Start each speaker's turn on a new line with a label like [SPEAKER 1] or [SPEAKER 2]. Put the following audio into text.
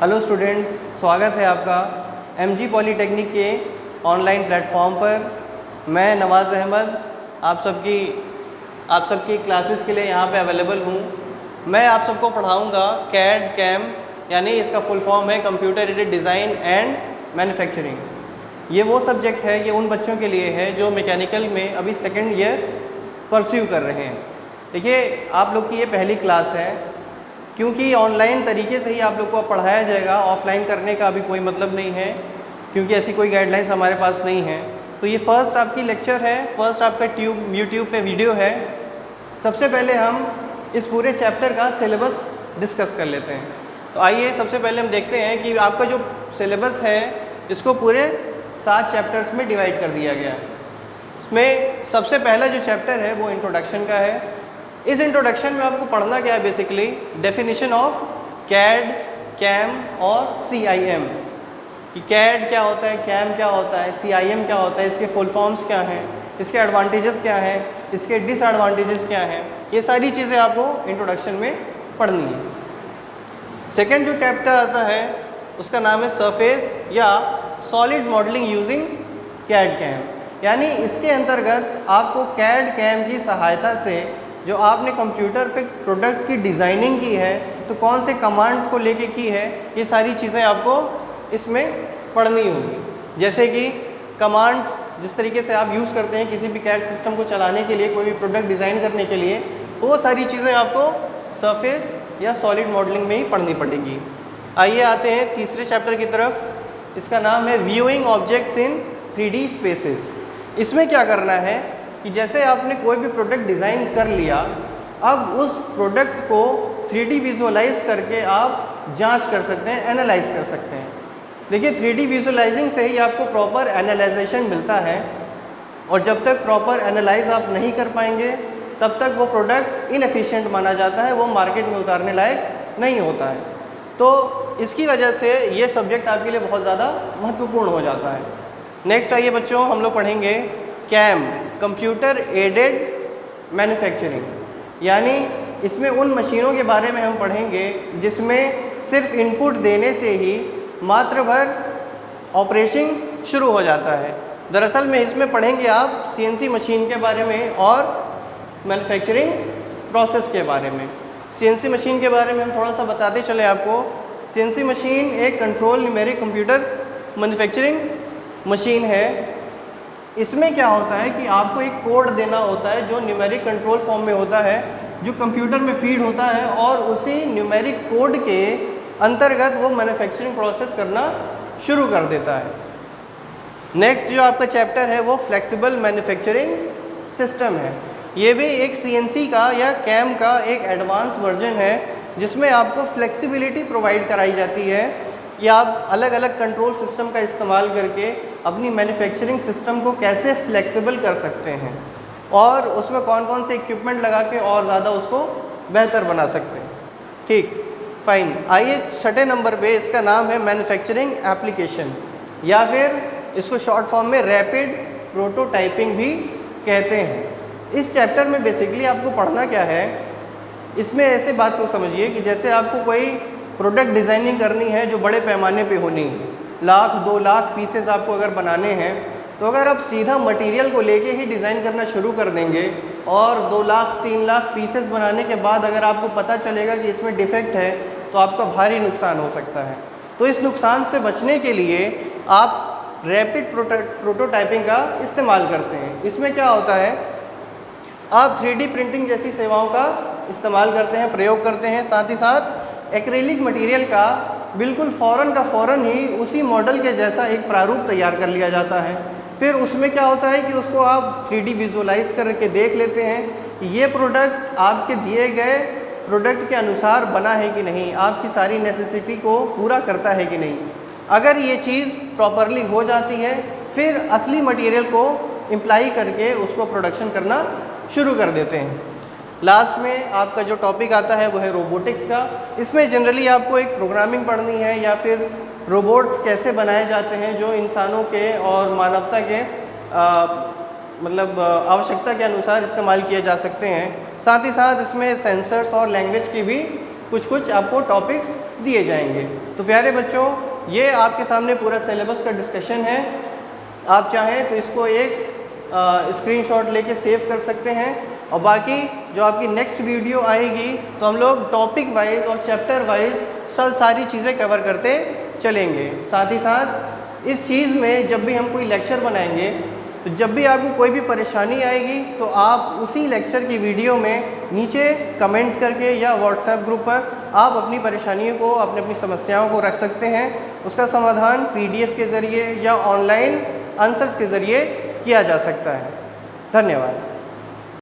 [SPEAKER 1] Hello students, स्वागत है आपका एमजी पॉलीटेक्निक के ऑनलाइन प्लेटफॉर्म पर। मैं नवाज़ अहमद आप सबकी क्लासेस के लिए यहाँ पे अवेलेबल हूँ। मैं आप सबको पढ़ाऊँगा कैड कैम, यानी इसका फुल फॉर्म है computer aided design and manufacturing. ये वो सब्जेक्ट है, ये उन बच्चों के लिए है जो मैकेनिकल में अभी सेकेंड ईयर परस्यू कर रहे हैं। देखिए, आप लोग की ये पहली क्लास है, क्योंकि ऑनलाइन तरीके से ही आप लोग को पढ़ाया जाएगा। ऑफलाइन करने का अभी कोई मतलब नहीं है, क्योंकि ऐसी कोई गाइडलाइंस हमारे पास नहीं है। तो ये फर्स्ट आपकी लेक्चर है, फर्स्ट आपका यूट्यूब पे वीडियो है। सबसे पहले हम इस पूरे चैप्टर का सिलेबस डिस्कस कर लेते हैं। तो आइए सबसे पहले हम देखते हैं कि आपका जो सिलेबस है इसको पूरे 7 चैप्टर्स में डिवाइड कर दिया गया है। इसमें सबसे पहला जो चैप्टर है वो इंट्रोडक्शन का है। इस इंट्रोडक्शन में आपको पढ़ना क्या है, basically definition of CAD, CAM और CIM, कि कैड क्या होता है, कैम क्या होता है, CIM क्या होता है, इसके फुल फॉर्म्स क्या हैं, इसके एडवांटेजेस क्या हैं, इसके डिसएडवांटेजेस क्या हैं। ये सारी चीज़ें आपको इंट्रोडक्शन में पढ़नी है। सेकेंड जो चैप्टर आता है उसका नाम है सरफेस या solid modelling using CAD CAM, यानी इसके अंतर्गत आपको कैड कैम की सहायता से जो आपने कंप्यूटर पे प्रोडक्ट की डिज़ाइनिंग की है, तो कौन से कमांड्स को लेके की है, ये सारी चीज़ें आपको इसमें पढ़नी होगी। जैसे कि कमांड्स जिस तरीके से आप यूज़ करते हैं किसी भी कैड सिस्टम को चलाने के लिए, कोई भी प्रोडक्ट डिज़ाइन करने के लिए, तो वो सारी चीज़ें आपको सरफेस या सॉलिड मॉडलिंग में ही पढ़नी पड़ेगी। आइए आते हैं तीसरे चैप्टर की तरफ। इसका नाम है viewing objects in 3D spaces. इसमें क्या करना है कि जैसे आपने कोई भी प्रोडक्ट डिज़ाइन कर लिया, अब उस प्रोडक्ट को 3D विजुअलाइज करके आप जांच कर सकते हैं, एनालाइज कर सकते हैं। देखिए, 3D विजुअलाइजिंग से ही आपको प्रॉपर एनालाइजेशन मिलता है, और जब तक प्रॉपर एनालाइज आप नहीं कर पाएंगे तब तक वो प्रोडक्ट इनएफिशिएंट माना जाता है, वो मार्केट में उतारने लायक नहीं होता है। तो इसकी वजह से ये सब्जेक्ट आपके लिए बहुत ज़्यादा महत्वपूर्ण हो जाता है। नेक्स्ट आइए बच्चों, हम लोग पढ़ेंगे कैम, कंप्यूटर एडेड मैन्युफैक्चरिंग, यानी इसमें उन मशीनों के बारे में हम पढ़ेंगे जिसमें सिर्फ इनपुट देने से ही मात्र भर ऑपरेशन शुरू हो जाता है। दरअसल में इसमें पढ़ेंगे आप CNC मशीन के बारे में और मैन्युफैक्चरिंग प्रोसेस के बारे में। CNC मशीन के बारे में हम थोड़ा सा बताते चले आपको। CNC मशीन एक control numeric computer manufacturing machine है। इसमें क्या होता है कि आपको एक कोड देना होता है जो न्यूमेरिक कंट्रोल फॉर्म में होता है, जो कंप्यूटर में फीड होता है, और उसी न्यूमेरिक कोड के अंतर्गत वो मैन्युफैक्चरिंग प्रोसेस करना शुरू कर देता है। नेक्स्ट जो आपका चैप्टर है वो फ्लेक्सिबल मैन्युफैक्चरिंग सिस्टम है। ये भी एक CNC का या कैम का एक एडवांस वर्जन है, जिसमें आपको फ्लेक्सिबिलिटी प्रोवाइड कराई जाती है कि आप अलग अलग कंट्रोल सिस्टम का इस्तेमाल करके अपनी मैन्युफैक्चरिंग सिस्टम को कैसे फ्लेक्सिबल कर सकते हैं, और उसमें कौन कौन से इक्विपमेंट लगा के और ज़्यादा उसको बेहतर बना सकते हैं। ठीक, फाइन। आइए छठे नंबर पे, इसका नाम है मैन्युफैक्चरिंग एप्लीकेशन, या फिर इसको शॉर्ट फॉर्म में रैपिड प्रोटोटाइपिंग भी कहते हैं। इस चैप्टर में बेसिकली आपको पढ़ना क्या है, इसमें ऐसे बात को समझिए कि जैसे आपको कोई प्रोडक्ट डिज़ाइनिंग करनी है जो बड़े पैमाने पे होनी है, 1,00,000 2 लाख पीसेस आपको अगर बनाने हैं, तो अगर आप सीधा मटेरियल को लेके ही डिज़ाइन करना शुरू कर देंगे और 2 लाख 3 लाख पीसेस बनाने के बाद अगर आपको पता चलेगा कि इसमें डिफेक्ट है, तो आपका भारी नुकसान हो सकता है। तो इस नुकसान से बचने के लिए आप रैपिड प्रोटोटाइपिंग का इस्तेमाल करते हैं। इसमें क्या होता है, आप 3D प्रिंटिंग जैसी सेवाओं का इस्तेमाल करते हैं, प्रयोग करते हैं। साथ ही साथ एक्रेलिक मटेरियल का बिल्कुल फ़ौरन का फ़ौरन ही उसी मॉडल के जैसा एक प्रारूप तैयार कर लिया जाता है। फिर उसमें क्या होता है कि उसको आप 3D विजुअलाइज करके देख लेते हैं कि ये प्रोडक्ट आपके दिए गए प्रोडक्ट के अनुसार बना है कि नहीं, आपकी सारी नेसेसिटी को पूरा करता है कि नहीं। अगर ये चीज़ प्रॉपरली हो जाती है, फिर असली मटेरियल को इम्प्लाई करके उसको प्रोडक्शन करना शुरू कर देते हैं। लास्ट में आपका जो टॉपिक आता है वो है रोबोटिक्स का। इसमें जनरली आपको एक प्रोग्रामिंग पढ़नी है, या फिर रोबोट्स कैसे बनाए जाते हैं जो इंसानों के और मानवता के आवश्यकता के अनुसार इस्तेमाल किए जा सकते हैं। साथ ही साथ इसमें सेंसर्स और लैंग्वेज की भी कुछ आपको टॉपिक्स दिए जाएंगे। तो प्यारे बच्चों, ये आपके सामने पूरा सिलेबस का डिस्कशन है। आप चाहें तो इसको एक स्क्रीनशॉट लेके सेव कर सकते हैं, और बाकी जो आपकी नेक्स्ट वीडियो आएगी तो हम लोग टॉपिक वाइज और चैप्टर वाइज सारी चीज़ें कवर करते चलेंगे। साथ ही साथ इस चीज़ में जब भी हम कोई लेक्चर बनाएंगे तो जब भी आपको कोई भी परेशानी आएगी तो आप उसी लेक्चर की वीडियो में नीचे कमेंट करके या व्हाट्सएप ग्रुप पर आप अपनी परेशानियों को, अपनी समस्याओं को रख सकते हैं। उसका समाधान PDF के ज़रिए या ऑनलाइन आंसर्स के ज़रिए किया जा सकता है। धन्यवाद।